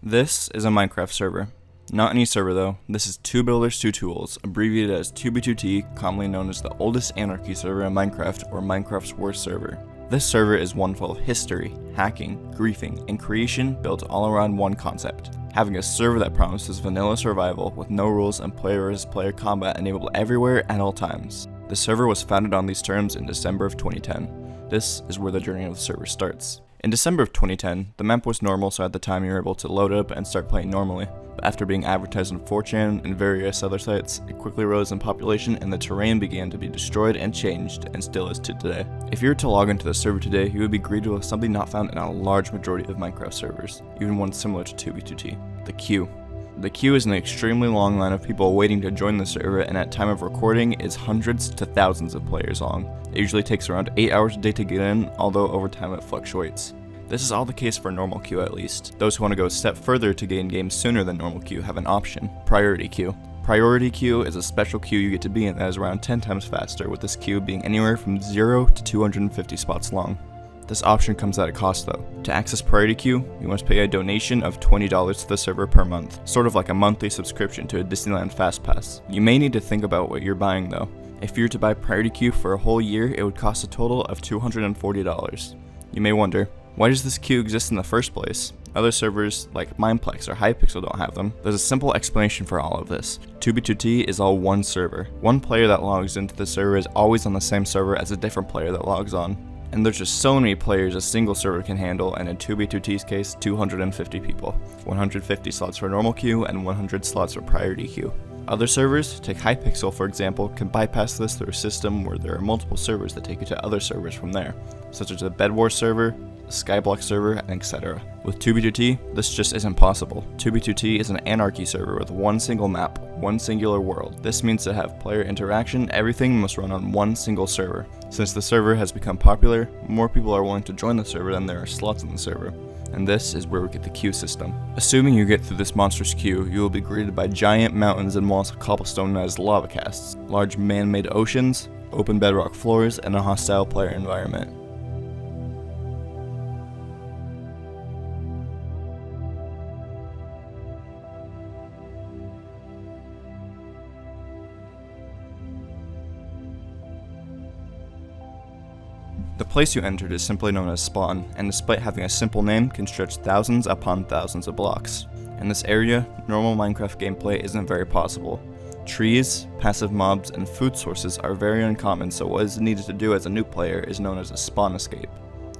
This is a Minecraft server. Not any server though, this is 2 builders 2 tools, abbreviated as 2b2t, commonly known as the oldest Anarchy server in Minecraft or Minecraft's worst server. This server is one full of history, hacking, griefing, and creation built all around one concept. Having a server that promises vanilla survival with no rules and player versus player combat enabled everywhere at all times. The server was founded on these terms in December of 2010. This is where the journey of the server starts. In December of 2010, the map was normal, so at the time you were able to load up and start playing normally. But after being advertised on 4chan and various other sites, it quickly rose in population and the terrain began to be destroyed and changed, and still is to today. If you were to log into the server today, you would be greeted with something not found in a large majority of Minecraft servers, even one similar to 2b2t, the queue. The queue is an extremely long line of people waiting to join the server, and at time of recording is hundreds to thousands of players long. It usually takes around 8 hours a day to get in, although over time it fluctuates. This is all the case for normal queue at least. Those who want to go a step further to gain games sooner than normal queue have an option, priority queue. Priority queue is a special queue you get to be in that is around 10 times faster, with this queue being anywhere from 0 to 250 spots long. This option comes at a cost though. To access priority queue, you must pay a donation of $20 to the server per month, sort of like a monthly subscription to a Disneyland Fast Pass. You may need to think about what you're buying though. If you were to buy priority queue for a whole year, it would cost a total of $240. You may wonder, why does this queue exist in the first place? Other servers like Mineplex or Hypixel don't have them. There's a simple explanation for all of this. 2b2t is all one server. One player that logs into the server is always on the same server as a different player that logs on. And there's just so many players a single server can handle, and in 2b2t's case, 250 people. 150 slots for normal queue and 100 slots for priority queue. Other servers, take Hypixel for example, can bypass this through a system where there are multiple servers that take you to other servers from there, such as a Bed Wars server, a Skyblock server, and etc. With 2b2t, this just isn't possible. 2b2t is an Anarchy server with one single map, one singular world. This means to have player interaction, everything must run on one single server. Since the server has become popular, more people are willing to join the server than there are slots in the server. And this is where we get the queue system. Assuming you get through this monstrous queue, you will be greeted by giant mountains and walls of cobblestone known as lava casts, large man-made oceans, open bedrock floors, and a hostile player environment. The place you entered is simply known as spawn, and despite having a simple name, can stretch thousands upon thousands of blocks. In this area, normal Minecraft gameplay isn't very possible. Trees, passive mobs, and food sources are very uncommon, so what is needed to do as a new player is known as a spawn escape.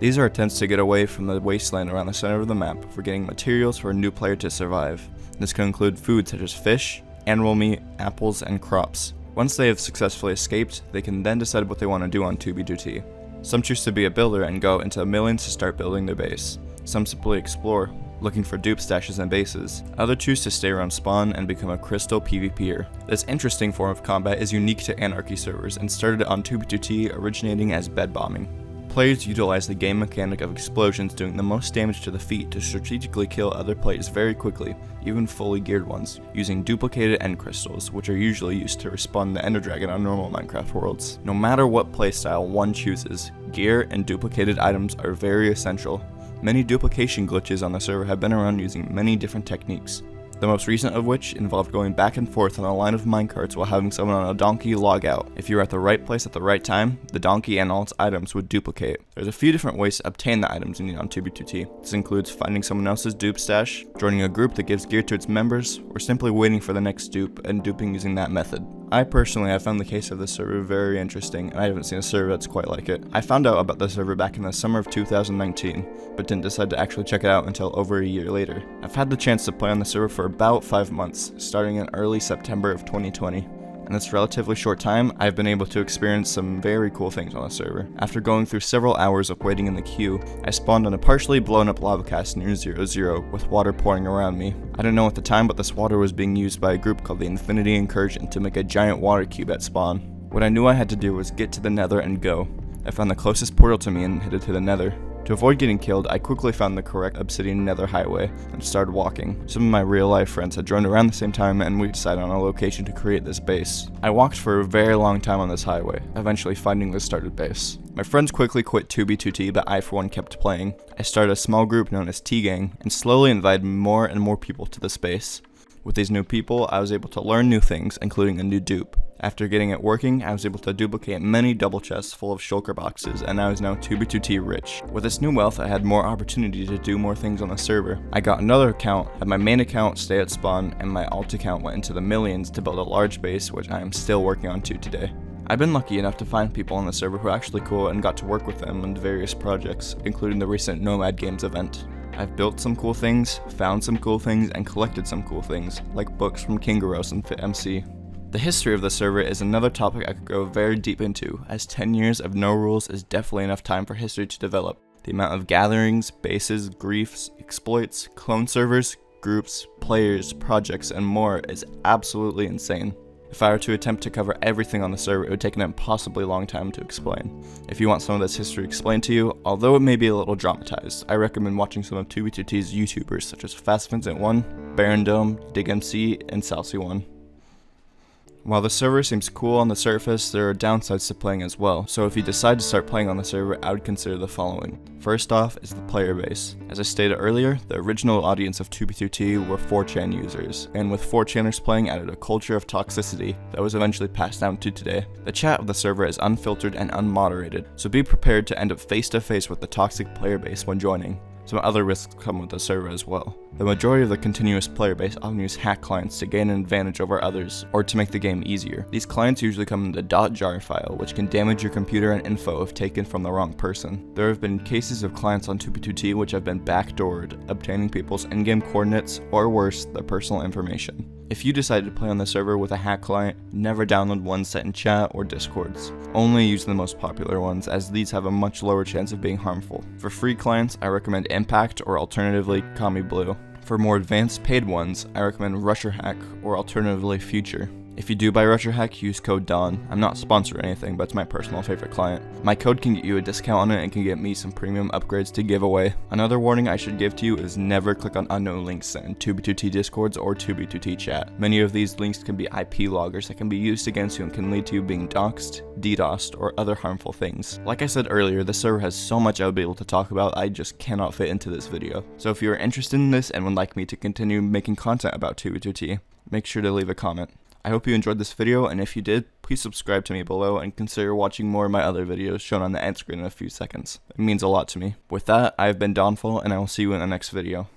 These are attempts to get away from the wasteland around the center of the map for getting materials for a new player to survive. This can include food such as fish, animal meat, apples, and crops. Once they have successfully escaped, they can then decide what they want to do on 2b2t. Some choose to be a builder and go into millions to start building their base. Some simply explore, looking for dupe stashes and bases. Others choose to stay around spawn and become a crystal PvPer. This interesting form of combat is unique to Anarchy servers and started on 2b2t, originating as bed bombing. Players utilize the game mechanic of explosions doing the most damage to the feet to strategically kill other players very quickly, even fully geared ones, using duplicated end crystals, which are usually used to respawn the Ender Dragon on normal Minecraft worlds. No matter what playstyle one chooses, gear and duplicated items are very essential. Many duplication glitches on the server have been around using many different techniques. The most recent of which involved going back and forth on a line of minecarts while having someone on a donkey log out. If you were at the right place at the right time, the donkey and all its items would duplicate. There's a few different ways to obtain the items you need on 2b2t. This includes finding someone else's dupe stash, joining a group that gives gear to its members, or simply waiting for the next dupe and duping using that method. I personally have found the case of this server very interesting, and I haven't seen a server that's quite like it. I found out about the server back in the summer of 2019, but didn't decide to actually check it out until over a year later. I've had the chance to play on the server for about 5 months, starting in early September of 2020. In this relatively short time, I've been able to experience some very cool things on the server. After going through several hours of waiting in the queue, I spawned on a partially blown up lava cast near 0-0 with water pouring around me. I didn't know at the time, but this water was being used by a group called the Infinity Incursion to make a giant water cube at spawn. What I knew I had to do was get to the nether and go. I found the closest portal to me and headed to the nether. To avoid getting killed, I quickly found the correct obsidian nether highway and started walking. Some of my real life friends had joined around the same time and we decided on a location to create this base. I walked for a very long time on this highway, eventually finding the started base. My friends quickly quit 2b2t, but I for one kept playing. I started a small group known as T-Gang and slowly invited more and more people to the space. With these new people, I was able to learn new things, including a new dupe. After getting it working, I was able to duplicate many double chests full of shulker boxes, and I was now 2b2t rich. With this new wealth, I had more opportunity to do more things on the server. I got another account, had my main account stay at spawn, and my alt account went into the millions to build a large base, which I am still working on to today. I've been lucky enough to find people on the server who are actually cool and got to work with them on various projects, including the recent Nomad Games event. I've built some cool things, found some cool things, and collected some cool things, like books from Kingaros and FitMC. The history of the server is another topic I could go very deep into, as 10 years of no rules is definitely enough time for history to develop. The amount of gatherings, bases, griefs, exploits, clone servers, groups, players, projects, and more is absolutely insane. If I were to attempt to cover everything on the server, it would take an impossibly long time to explain. If you want some of this history explained to you, although it may be a little dramatized, I recommend watching some of 2b2t's YouTubers such as FastVincent1, Barondome, DigMC, and Salsy1. While the server seems cool on the surface, there are downsides to playing as well, so if you decide to start playing on the server, I would consider the following. First off is the player base. As I stated earlier, the original audience of 2b2t were 4chan users, and with 4chaners playing added a culture of toxicity that was eventually passed down to today. The chat of the server is unfiltered and unmoderated, so be prepared to end up face to face with the toxic player base when joining. Some other risks come with the server as well. The majority of the continuous player base often use hack clients to gain an advantage over others, or to make the game easier. These clients usually come in the .jar file, which can damage your computer and info if taken from the wrong person. There have been cases of clients on 2b2t which have been backdoored, obtaining people's in-game coordinates, or worse, their personal information. If you decide to play on the server with a hack client, never download ones set in chat or discords. Only use the most popular ones, as these have a much lower chance of being harmful. For free clients, I recommend Impact or alternatively Kami Blue. For more advanced paid ones, I recommend Rusher Hack or alternatively Future. If you do buy Rusher Hack, use code DAWN. I'm not sponsored or anything, but it's my personal favorite client. My code can get you a discount on it and can get me some premium upgrades to give away. Another warning I should give to you is never click on unknown links sent in 2b2t discords or 2b2t chat. Many of these links can be IP loggers that can be used against you and can lead to you being doxxed, DDoSed, or other harmful things. Like I said earlier, the server has so much I would be able to talk about, I just cannot fit into this video. So if you are interested in this and would like me to continue making content about 2b2t, make sure to leave a comment. I hope you enjoyed this video, and if you did, please subscribe to me below and consider watching more of my other videos shown on the end screen in a few seconds. It means a lot to me. With that, I have been Dawnfall, and I will see you in the next video.